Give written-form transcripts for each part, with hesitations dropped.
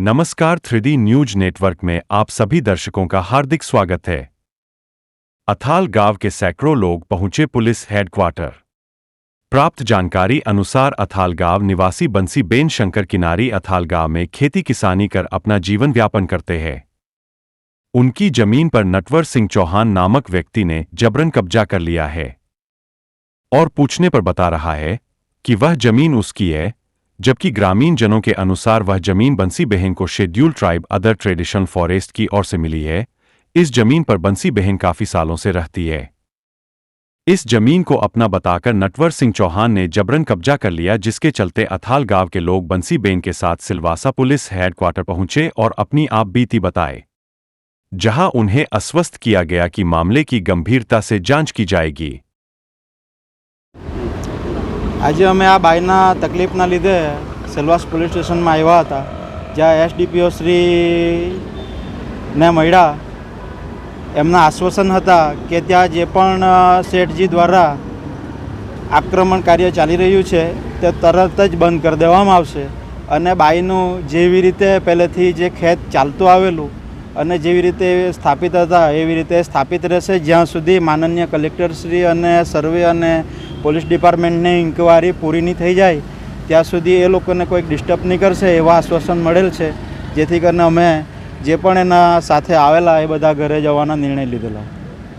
नमस्कार 3D news network में आप सभी दर्शकों का हार्दिक स्वागत है। अथाल गांव के सैकड़ों लोग पहुंचे पुलिस हेडक्वार्टर। प्राप्त जानकारी अनुसार अथाल गांव निवासी बंसी बेन शंकर किनारी अथाल गांव में खेती किसानी कर अपना जीवन व्यापन करते हैं। उनकी जमीन पर नटवर सिंह चौहान नामक व्यक्ति ने जबरन कब्जा कर लिया है और पूछने पर बता रहा है कि वह जमीन उसकी है, जबकि ग्रामीण जनों के अनुसार वह जमीन बंसी बहन को schedule tribe other traditional forest की ओर से मिली है। इस जमीन पर बंसी बहन काफी सालों से रहती है। इस जमीन को अपना बताकर नटवर सिंह चौहान ने जबरन कब्जा कर लिया, जिसके चलते अथाल गांव के लोग बंसी बेन के साथ सिलवासा पुलिस हेडक्वार्टर पहुंचे और अपनी आप बीती बताए, जहां उन्हें आश्वस्त किया गया कि मामले की गंभीरता से जांच की जाएगी। आज अमे आ बाईना तकलीफना लीधे सेलवास पुलिस स्टेशन में आव्या हता, ज्यां एसडीपीओ श्री ने मळ्या। एमना आश्वासन हता के त्यां जे पण सेठजी द्वारा आक्रमण कार्य चाली रह्युं छे ते तरत ज बंध कर देवामां आवशे अने बाईनुं जेवी रीते पहेलेथी जे खेत चालतुं आवेलुं अने जेवी रीते स्थापित हता एवी रीते स्थापित रहेशे, ज्यां सुधी माननीय कलेक्टरश्री अने सर्वे अने पोलीस डिपार्टमेंटनी इंक्वायरी पूरी नहीं थई जाए त्यां सुधी ए लोकोने कोई डिस्टर्ब नहीं करशे एवा आश्वासन मळेल छे, जेथी करीने अमे जे पण एना साथे आवेला ए बधा घरे जवाना निर्णय लीधेलो।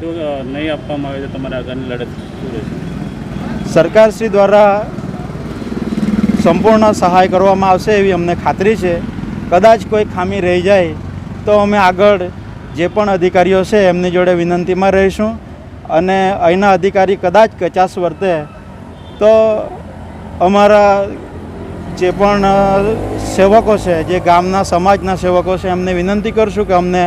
तो नहीं आपवामां आवे तो तमारी आगामी लड़त शुं रहेशे? सरकारश्री द्वारा संपूर्ण सहाय करवामां आवशे एवी अमने खातरी छे। कदाच कोई खामी रही जाए तो अमे आगळ जे पण अधिकारीओ छे एमनी जोड़े विनंतीमां रहीशुं अने अहींना अधिकारी कदाच कचास वर्ते तो अमारा जे पण सेवको छे, जे गामना समाजना सेवको छे, एमने विनंती करशुं के अमने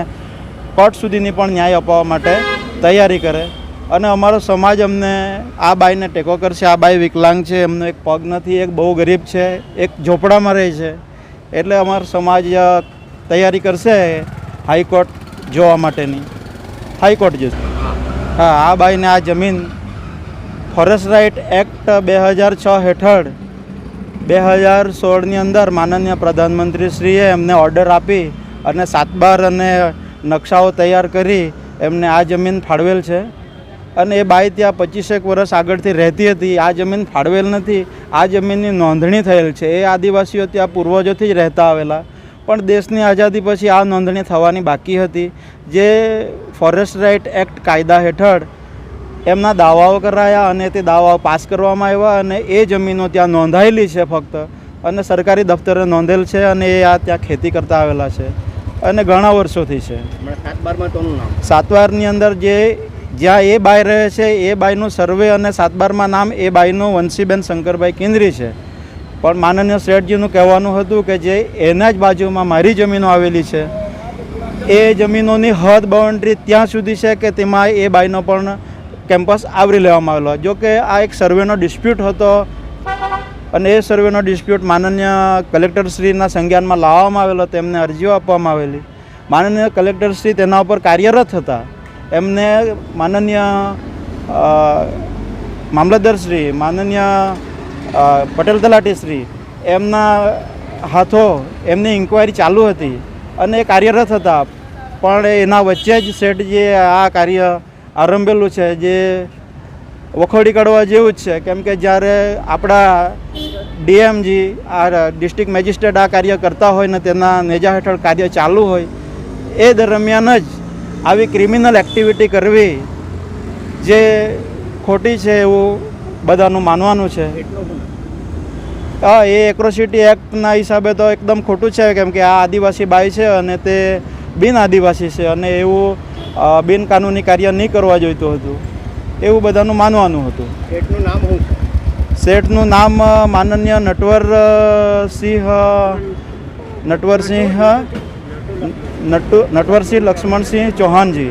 कोर्ट सुधीनी पण न्याय अपाववा माटे तैयारी करे अने अमारो समाज अमने आ बाईने टेको करशे। आ बाई विकलांग छे, एमनो एक पग नथी, एक बहु गरीब छे, एक झोपड़ामां रहे छे, एटले अमारो समाज तैयारी करशे हाईकोर्ट जोवा माटेनी। हाईकोर्ट जशे। हाँ, आ बाईने आ जमीन फॉरेस्ट राइट एक्ट 2006 हेठळ 2016 अंदर माननीय प्रधानमंत्रीश्रीए एमने ऑर्डर आपी अने 7/12 अने नक्शाओ तैयार करी एमने आ जमीन फाळवेल छे अने ए बाई त्यां 25 वर्ष आगळथी रहती हती। आ जमीन फाळवेल नथी, आ जमीननी नोंधणी थयेल छे। ए आदिवासीओ त्यां पूर्वजोथी ज रहता आवेला, पण देशनी आज़ादी पछी आ नोंधणी थवानी बाकी हती, जे फॉरेस्ट राइट एक्ट कायदा हेठळ एमना दावाओ कराया अने ते दावाओ पास करवामां आव्या अने ए जमीनो त्यां नोंधायेली छे फक्त अने सरकारी दफ्तरे नोंधेल छे अने ए आ त्यां खेती करता आवेला छे अने घणा वर्षोथी छे। 7/12 में कोनुं नाम? 7/12 नी अंदर जे ज्यां ए बाई रहे छे ए बाईनुं सर्वे अने 7/12 मां नाम ए बाईनुं वंशीबेन शंकरभाई केंद्री छे, पण माननीय श्रेठजीनुं कहेवानुं हतुं के जे एना ज बाजुमां मारी जमीनो आवेली छे ए जमीनोनी हद बाउंड्री त्यां सुधी छे के तेमां ए बाईनो पण केम्पस आवरी लेवामां आवेलो। जो कि आ एक सर्वेनो डिस्प्यूट हतो अने ए सर्वेनो डिस्प्यूट माननीय कलेक्टरश्रीना संज्ञानमा लाववामां आवेलो, तेમને અરજીઓ આપવામાં આવેલી। माननीय कलेक्टरश्री तेना पर कार्यरत हता। एमने माननीय मामलतदारश्री, माननीय पटेल तलाटीश्री एमना हाथों एमनी इंक्वायरी चालू हती अने कार्यरत हता, पण एना वच्चे ज सेठजीए आ कार्य आरंभेलुं छे, जे वखोड़ी काढवा जेवुं ज छे। केम के ज्यारे आपणा डीएमजी आ डिस्ट्रिक्ट मेजिस्ट्रेट आ कार्य करता होय ने तेना नेजा हेठळ कार्य चालू होय ए दरमियान ज आवी क्रिमिनल एक्टिविटी करवी जे खोटी छे एवुं बधानुं मानवानुं छे। हाँ, ए एट्रोसिटी एक्टना हिसाबे तो एकदम खोटું છે, કેમ કે આ આદિવાસી બાઈ છે અને તે બિન આદિવાસી છે અને એવું બિનકાનૂની કાર્ય નહીં કરવા જોઈતું હતું એવું બધાનું માનવાનું હતું। સેઠનું નામ શું છે? સેઠનું નામ માનનીય નટવરસિંહ લક્ષ્મણસિંહ ચૌહાણજી।